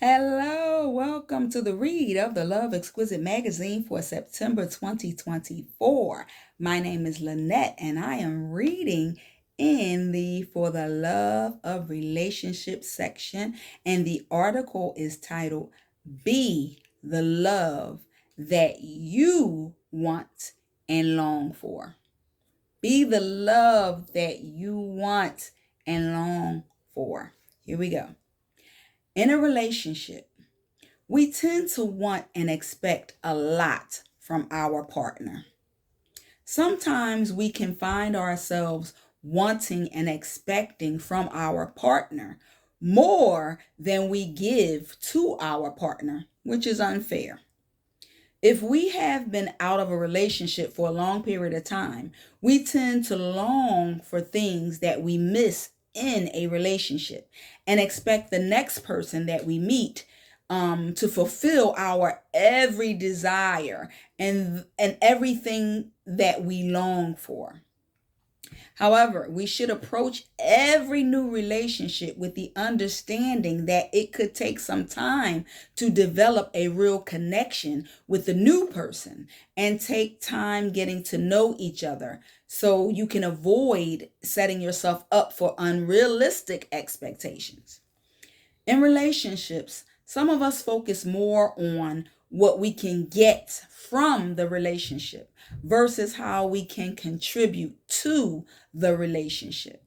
Hello, welcome to the read of the Love Exquisite Magazine for September 2024. My name is Lynette and I am reading in the For the Love of Relationships section, and the article is titled Be the Love That You Want and Long For. Be the love that you want and long for. Here we go. In a relationship, we tend to want and expect a lot from our partner. Sometimes we can find ourselves wanting and expecting from our partner more than we give to our partner, which is unfair. If we have been out of a relationship for a long period of time, we tend to long for things that we miss in a relationship and expect the next person that we meet to fulfill our every desire and everything that we long for. However, we should approach every new relationship with the understanding that it could take some time to develop a real connection with the new person and take time getting to know each other so you can avoid setting yourself up for unrealistic expectations. In relationships, some of us focus more on what we can get from the relationship versus how we can contribute to the relationship.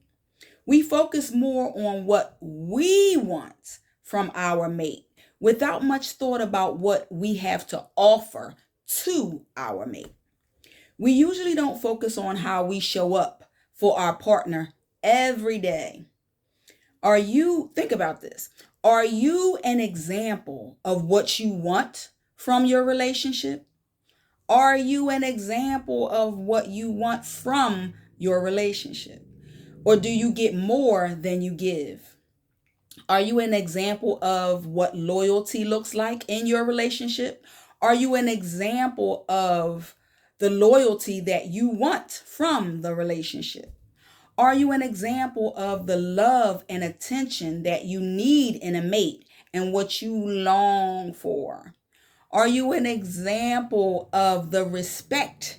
We focus more on what we want from our mate without much thought about what we have to offer to our mate. We usually don't focus on how we show up for our partner every day. Think about this. Are you an example of what you want from your relationship? Are you an example of what you want from your relationship? Or do you get more than you give? Are you an example of what loyalty looks like in your relationship? Are you an example of the loyalty that you want from the relationship? Are you an example of the love and attention that you need in a mate and what you long for? Are you an example of the respect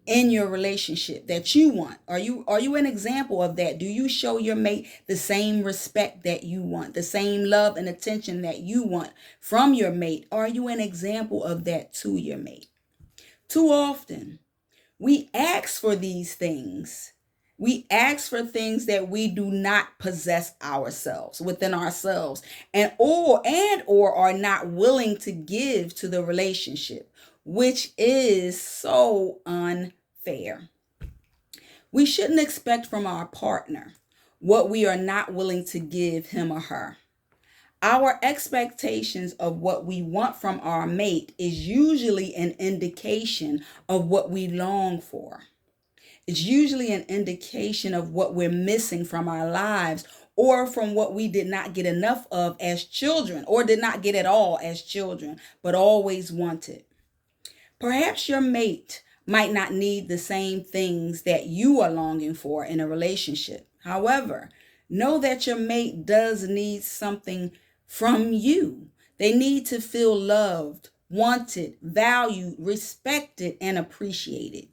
in your relationship that you want? Are you an example of that? Do you show your mate the same respect that you want, the same love and attention that you want from your mate? Are you an example of that to your mate? Too often, we ask for these things. We ask for things that we do not possess ourselves within ourselves and or are not willing to give to the relationship, which is so unfair. We shouldn't expect from our partner what we are not willing to give him or her. Our expectations of what we want from our mate is usually an indication of what we long for. It's usually an indication of what we're missing from our lives or from what we did not get enough of as children or did not get at all as children, but always wanted. Perhaps your mate might not need the same things that you are longing for in a relationship. However, know that your mate does need something from you. They need to feel loved, wanted, valued, respected, and appreciated.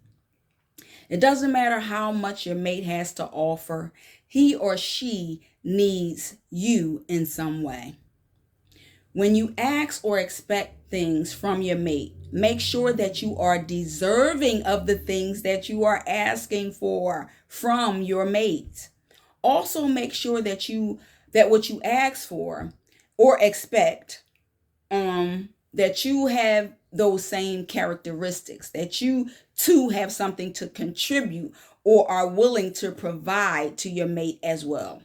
It doesn't matter how much your mate has to offer, he or she needs you in some way. When you ask or expect things from your mate, make sure that you are deserving of the things that you are asking for from your mate. Also make sure that what you ask for or expect that you have those same characteristics, that you too have something to contribute or are willing to provide to your mate as well.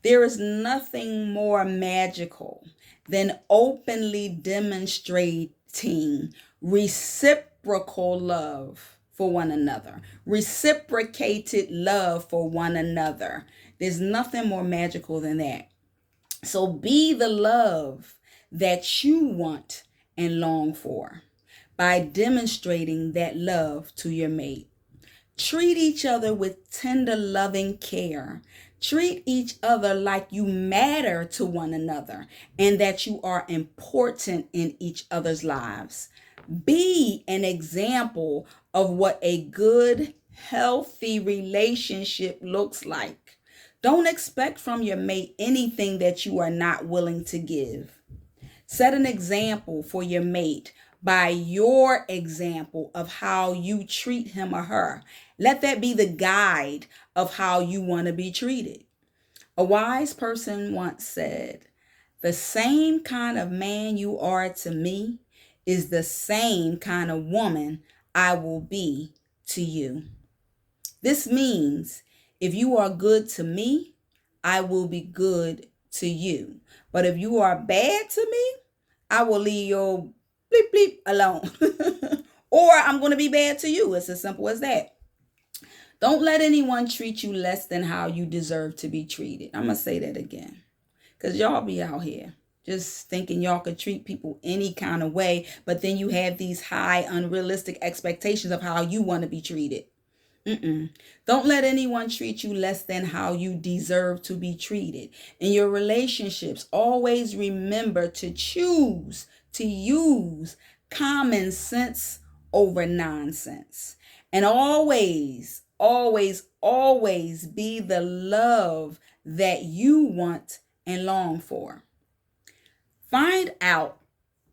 There is nothing more magical than openly demonstrating reciprocal love for one another, reciprocated love for one another. There's nothing more magical than that. So be the love that you want and long for by demonstrating that love to your mate. Treat each other with tender, loving care. Treat each other like you matter to one another and that you are important in each other's lives. Be an example of what a good, healthy relationship looks like. Don't expect from your mate anything that you are not willing to give. Set an example for your mate by your example of how you treat him or her. Let that be the guide of how you want to be treated. A wise person once said, "The same kind of man you are to me is the same kind of woman I will be to you." This means if you are good to me, I will be good to you. But if you are bad to me, I will leave your bleep bleep alone. Or I'm going to be bad to you. It's as simple as that. Don't let anyone treat you less than how you deserve to be treated. I'm going to say that again. Because y'all be out here just thinking y'all could treat people any kind of way. But then you have these high, unrealistic expectations of how you want to be treated. Don't let anyone treat you less than how you deserve to be treated. In your relationships, always remember to choose to use common sense over nonsense. And always, always, always be the love that you want and long for. Find out,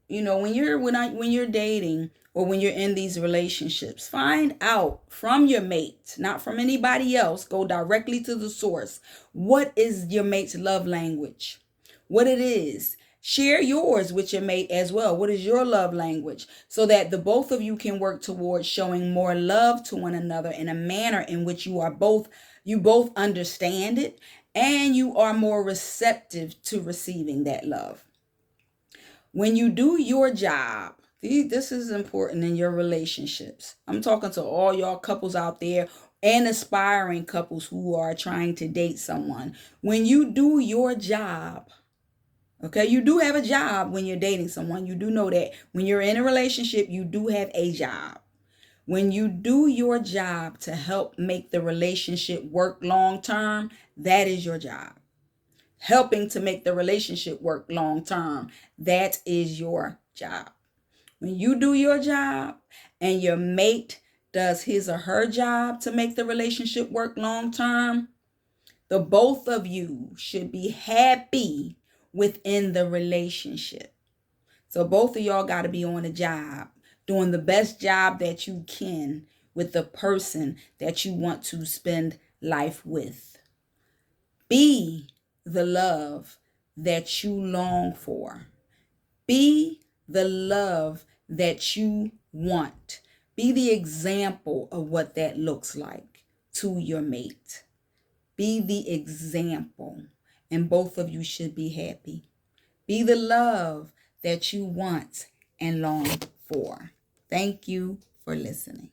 when you're dating or when you're in these relationships, find out from your mate, not from anybody else. Go directly to the source. What is your mate's love language? What it is. Share yours with your mate as well. What is your love language? So that the both of you can work towards showing more love to one another in a manner in which you both understand it and you are more receptive to receiving that love. When you do your job, this is important in your relationships. I'm talking to all y'all couples out there and aspiring couples who are trying to date someone. When you do your job, okay, you do have a job when you're dating someone. You do know that. When you're in a relationship, you do have a job. When you do your job to help make the relationship work long term, that is your job. Helping to make the relationship work long term, that is your job. When you do your job and your mate does his or her job to make the relationship work long term, the both of you should be happy within the relationship. So both of y'all got to be on a job, doing the best job that you can with the person that you want to spend life with. Be the love that you long for. Be the love that you want. Be the example of what that looks like to your mate. Be the example, and both of you should be happy. Be the love that you want and long for. Thank you for listening.